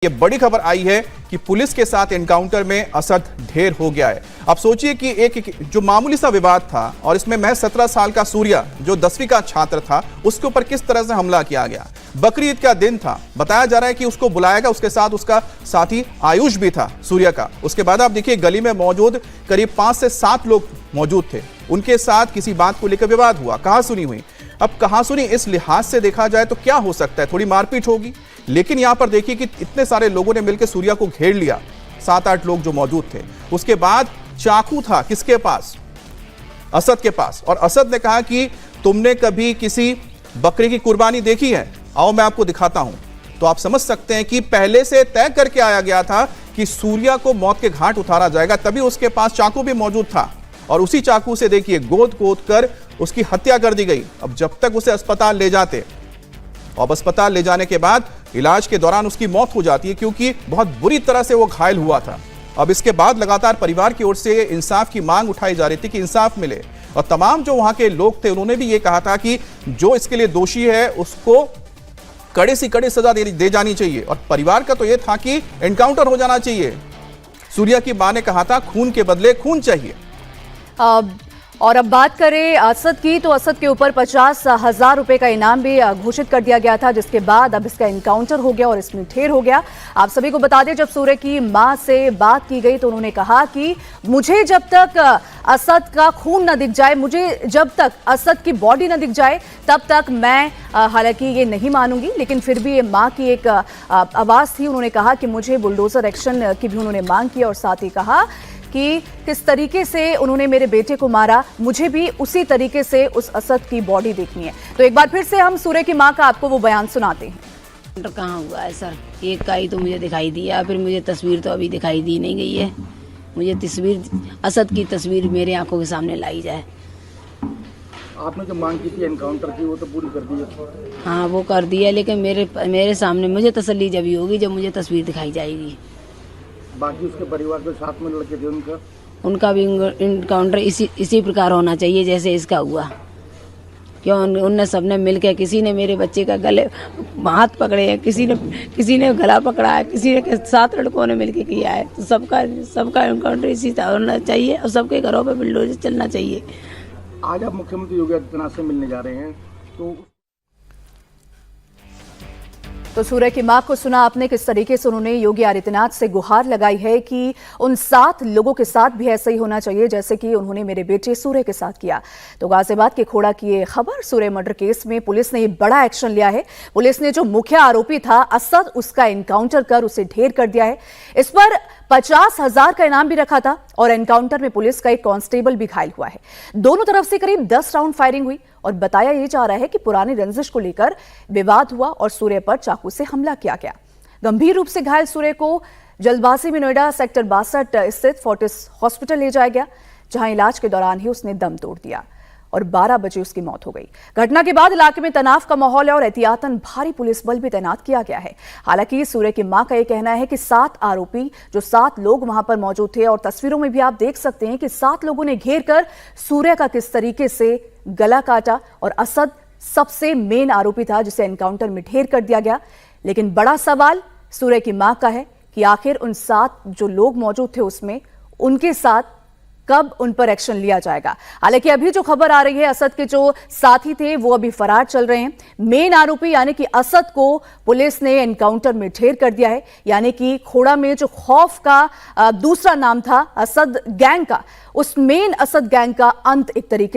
ये बड़ी खबर आई है कि पुलिस के साथ एनकाउंटर में असद ढेर हो गया है। अब सोचिए कि एक जो मामूली सा विवाद था और इसमें महज 17 साल का सूर्या जो 10वीं का छात्र था उसके ऊपर किस तरह से हमला किया गया। बकरी ईद का दिन था, बताया जा रहा है कि उसको बुलाया गया, उसके साथ उसका साथी आयुष भी था सूर्या का। उसके बाद आप देखिए गली में मौजूद करीब 5 से 7 लोग मौजूद थे, उनके साथ किसी बात को लेकर विवाद हुआ, कहासुनी हुई। अब कहासुनी इस लिहाज से देखा जाए तो क्या हो सकता है, थोड़ी मारपीट होगी, लेकिन यहां पर देखिए कि इतने सारे लोगों ने मिलकर सूर्या को घेर लिया, 7-8 लोग जो मौजूद थे। उसके बाद चाकू था किसके पास? असद के पास। और असद ने कहा कि तुमने कभी किसी बकरी की कुर्बानी देखी है? आओ मैं आपको दिखाता हूं। तो आप समझ सकते हैं कि पहले से तय करके आया गया था कि सूर्या को मौत के घाट उतारा जाएगा, तभी उसके पास चाकू भी मौजूद था और उसी चाकू से देखिए गोद कर उसकी हत्या कर दी गई। अब जब तक उसे अस्पताल ले जाते और अस्पताल ले जाने के बाद इलाज के दौरान उसकी मौत हो जाती है, क्योंकि बहुत बुरी तरह से वो घायल हुआ था। अब इसके बाद लगातार परिवार की ओर से इंसाफ की मांग उठाई जा रही थी कि इंसाफ मिले, और तमाम जो वहां के लोग थे उन्होंने भी ये कहा था कि जो इसके लिए दोषी है उसको कड़े से कड़े सजा दे जानी चाहिए। और परिवार का तो यह था कि एनकाउंटर हो जाना चाहिए। सूर्या की मां ने कहा था खून के बदले खून चाहिए। और अब बात करें असद की, तो असद के ऊपर 50,000 रुपए का इनाम भी घोषित कर दिया गया था, जिसके बाद अब इसका एनकाउंटर हो गया और इसमें ढेर हो गया। आप सभी को बता दें, जब सूर्य की मां से बात की गई तो उन्होंने कहा कि मुझे जब तक असद का खून न दिख जाए, मुझे जब तक असद की बॉडी न दिख जाए, तब तक मैं हालांकि ये नहीं मानूंगी। लेकिन फिर भी ये मां की एक आवाज थी, उन्होंने कहा कि मुझे बुलडोजर एक्शन की भी उन्होंने मांग की और साथ ही कहा कि किस तरीके से उन्होंने मेरे बेटे को मारा, मुझे भी उसी तरीके से उस असद की बॉडी देखनी है। तो एक बार फिर से हम सूर्य की मां का आपको वो बयान सुनाते हैं। कहाँ हुआ है सर? एक का ही तो मुझे दिखाई दिया, फिर मुझे तस्वीर तो अभी दिखाई दी नहीं गई है। मुझे तस्वीर, असद की तस्वीर मेरे आंखों के सामने लाई जाए। आपने जो मांग की थी एनकाउंटर की, वो तो पूरी कर दी है? हाँ, वो कर दिया, लेकिन मेरे सामने मुझे तसल्ली जब होगी जब मुझे तस्वीर दिखाई जाएगी। बाकी उसके परिवार के साथ में लड़के थे उनका भी इनकाउंटर इसी प्रकार होना चाहिए जैसे इसका हुआ। क्यों उनने सबने मिलकर, किसी ने मेरे बच्चे का गले हाथ पकड़े हैं, किसी ने गला पकड़ा है, किसी ने 7 लड़कों ने मिलकर किया है। तो सबका इनकाउंटर इसी तरह होना चाहिए और सबके घरों पर बुलडोजर चलना चाहिए। आज आप मुख्यमंत्री योगी आदित्यनाथ से मिलने जा रहे हैं, तो सूर्य की मां को सुना आपने, किस तरीके से उन्होंने योगी आदित्यनाथ से गुहार लगाई है कि उन 7 लोगों के साथ भी ऐसा ही होना चाहिए जैसे कि उन्होंने मेरे बेटे सूर्य के साथ किया। तो गाजियाबाद के खोड़ा की ये खबर, सूर्य मर्डर केस में पुलिस ने बड़ा एक्शन लिया है। पुलिस ने जो मुख्य आरोपी था असद, उसका एनकाउंटर कर उसे ढेर कर दिया है। इस पर 50,000 का इनाम भी रखा था और एनकाउंटर में पुलिस का एक कांस्टेबल भी घायल हुआ है। दोनों तरफ से करीब 10 राउंड फायरिंग हुई और बताया यह जा रहा है कि पुरानी रंजिश को लेकर विवाद हुआ और सूर्य पर चाकू से हमला किया गया। गंभीर रूप से घायल सूर्य को जल्दबाजी में नोएडा सेक्टर 62 स्थित फोर्टिस हॉस्पिटल ले जाया गया, जहां इलाज के दौरान ही उसने दम तोड़ दिया और 12 बजे उसकी मौत हो गई। घटना के बाद इलाके में तनाव का माहौल है और एहतियातन भारी पुलिस बल भी तैनात किया गया है। हालांकि सूर्य की मां का यह कहना है कि 7 आरोपी, जो 7 लोग वहां पर मौजूद थे, और तस्वीरों में भी आप देख सकते हैं कि 7 लोगों ने घेर कर सूर्य का किस तरीके से गला काटा, और असद सबसे मेन आरोपी था जिसे एनकाउंटर में ढेर कर दिया गया। लेकिन बड़ा सवाल सूर्य की मां का है कि आखिर उन 7 जो लोग मौजूद थे उसमें, उनके साथ कब उन पर एक्शन लिया जाएगा। हालांकि अभी जो खबर आ रही है, असद के जो साथी थे वो अभी फरार चल रहे हैं। मेन आरोपी यानी कि असद को पुलिस ने एनकाउंटर में ढेर कर दिया है। यानी कि खोड़ा में जो खौफ का दूसरा नाम था असद गैंग का, उस मेन असद गैंग का अंत एक तरीके